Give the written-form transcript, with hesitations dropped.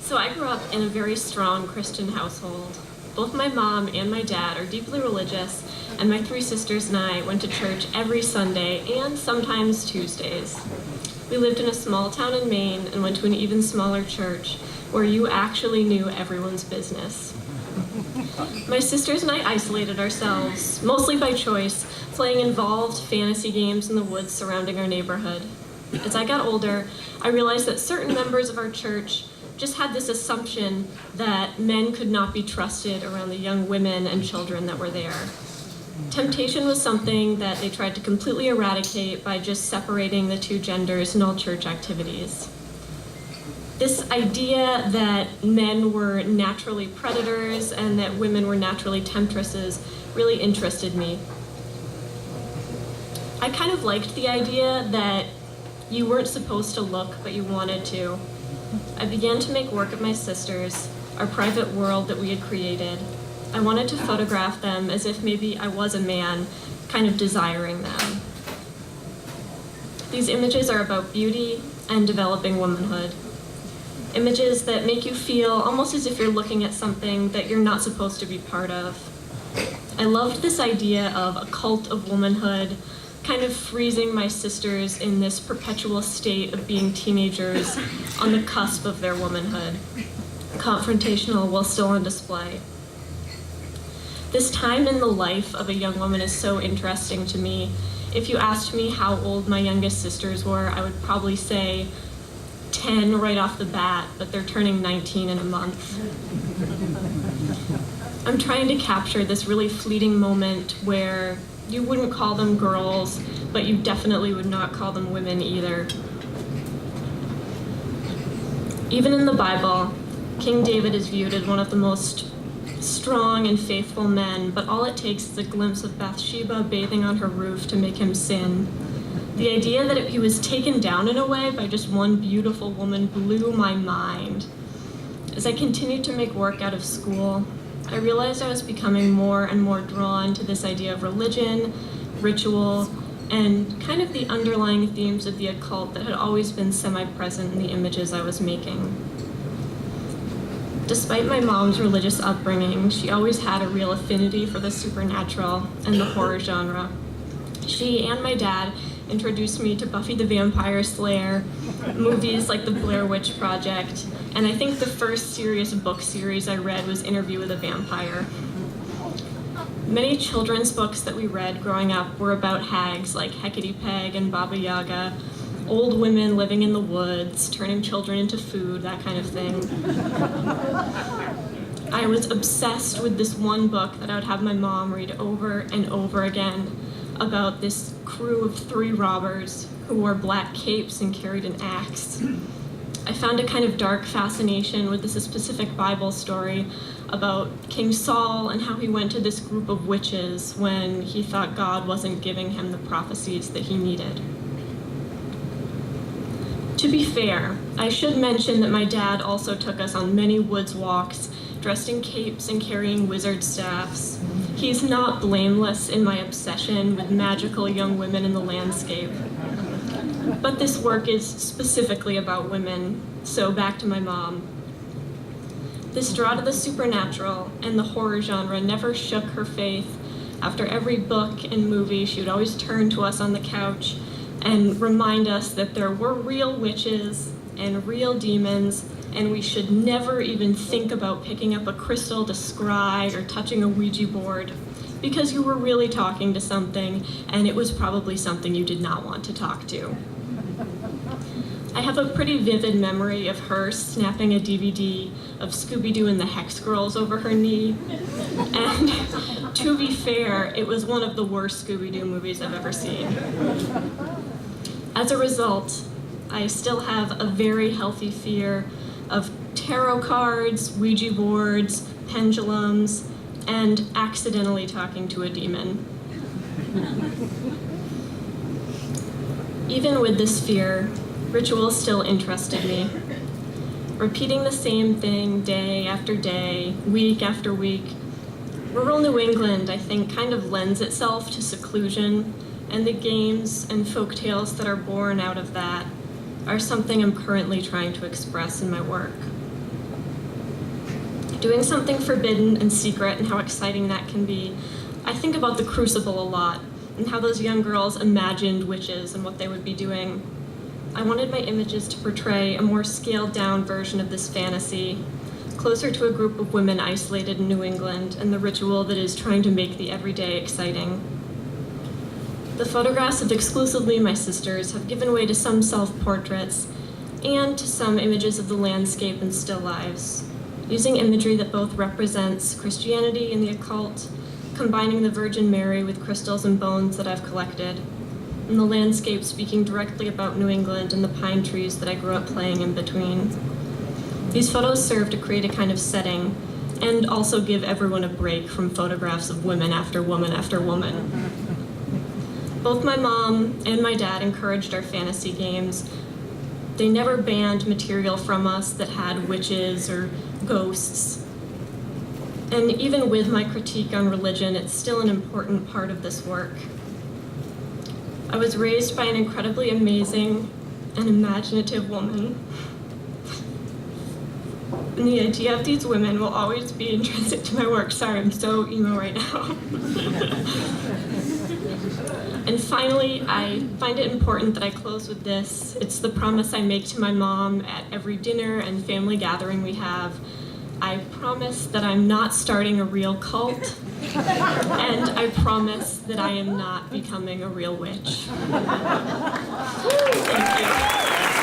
So I grew up in a very strong Christian household. Both my mom and my dad are deeply religious, and my three sisters and I went to church every Sunday and sometimes Tuesdays. We lived in a small town in Maine and went to an even smaller church where you actually knew everyone's business. My sisters and I isolated ourselves, mostly by choice, playing involved fantasy games in the woods surrounding our neighborhood. As I got older, I realized that certain members of our church just had this assumption that men could not be trusted around the young women and children that were there. Temptation was something that they tried to completely eradicate by just separating the two genders in all church activities. This idea that men were naturally predators and that women were naturally temptresses really interested me. I kind of liked the idea that you weren't supposed to look, but you wanted to. I began to make work of my sisters, our private world that we had created. I wanted to photograph them as if maybe I was a man, kind of desiring them. These images are about beauty and developing womanhood. Images that make you feel almost as if you're looking at something that you're not supposed to be part of. I loved this idea of a cult of womanhood, kind of freezing my sisters in this perpetual state of being teenagers on the cusp of their womanhood, confrontational while still on display. This time in the life of a young woman is so interesting to me. If you asked me how old my youngest sisters were, I would probably say 10 right off the bat, but they're turning 19 in a month. I'm trying to capture this really fleeting moment where you wouldn't call them girls, but you definitely would not call them women either. Even in the Bible, King David is viewed as one of the most strong and faithful men, but all it takes is a glimpse of Bathsheba bathing on her roof to make him sin. The idea that he was taken down in a way by just one beautiful woman blew my mind. As I continued to make work out of school, I realized I was becoming more and more drawn to this idea of religion, ritual, and kind of the underlying themes of the occult that had always been semi-present in the images I was making. Despite my mom's religious upbringing, she always had a real affinity for the supernatural and the horror genre. She and my dad introduced me to Buffy the Vampire Slayer, movies like The Blair Witch Project, and I think the first serious book series I read was Interview with a Vampire. Many children's books that we read growing up were about hags like Hecate Peg and Baba Yaga, old women living in the woods, turning children into food, that kind of thing. I was obsessed with this one book that I would have my mom read over and over again about this crew of 3 robbers who wore black capes and carried an axe. I found a kind of dark fascination with this specific Bible story about King Saul and how he went to this group of witches when he thought God wasn't giving him the prophecies that he needed. To be fair, I should mention that my dad also took us on many woods walks, dressed in capes and carrying wizard staffs. He's not blameless in my obsession with magical young women in the landscape. But this work is specifically about women, so back to my mom. This draw to the supernatural and the horror genre never shook her faith. After every book and movie, she would always turn to us on the couch and remind us that there were real witches and real demons, and we should never even think about picking up a crystal to scry or touching a Ouija board, because you were really talking to something, and it was probably something you did not want to talk to. I have a pretty vivid memory of her snapping a DVD of Scooby-Doo and the Hex Girls over her knee, and to be fair, it was one of the worst Scooby-Doo movies I've ever seen. As a result, I still have a very healthy fear of tarot cards, Ouija boards, pendulums, and accidentally talking to a demon. Even with this fear, ritual still interested me. Repeating the same thing day after day, week after week. Rural New England, I think, kind of lends itself to seclusion, and the games and folk tales that are born out of that are something I'm currently trying to express in my work. Doing something forbidden and secret and how exciting that can be. I think about the Crucible a lot and how those young girls imagined witches and what they would be doing. I wanted my images to portray a more scaled down version of this fantasy, closer to a group of women isolated in New England and the ritual that is trying to make the everyday exciting. The photographs of exclusively my sisters have given way to some self-portraits and to some images of the landscape and still lives, using imagery that both represents Christianity and the occult, combining the Virgin Mary with crystals and bones that I've collected, and the landscape speaking directly about New England and the pine trees that I grew up playing in between. These photos serve to create a kind of setting and also give everyone a break from photographs of women after woman after woman. Both my mom and my dad encouraged our fantasy games. They never banned material from us that had witches or ghosts. And even with my critique on religion, it's still an important part of this work. I was raised by an incredibly amazing and imaginative woman. And the idea of these women will always be intrinsic to my work. Sorry, I'm so emo right now. And finally, I find it important that I close with this. It's the promise I make to my mom at every dinner and family gathering we have. I promise that I'm not starting a real cult, and I promise that I am not becoming a real witch. Thank you.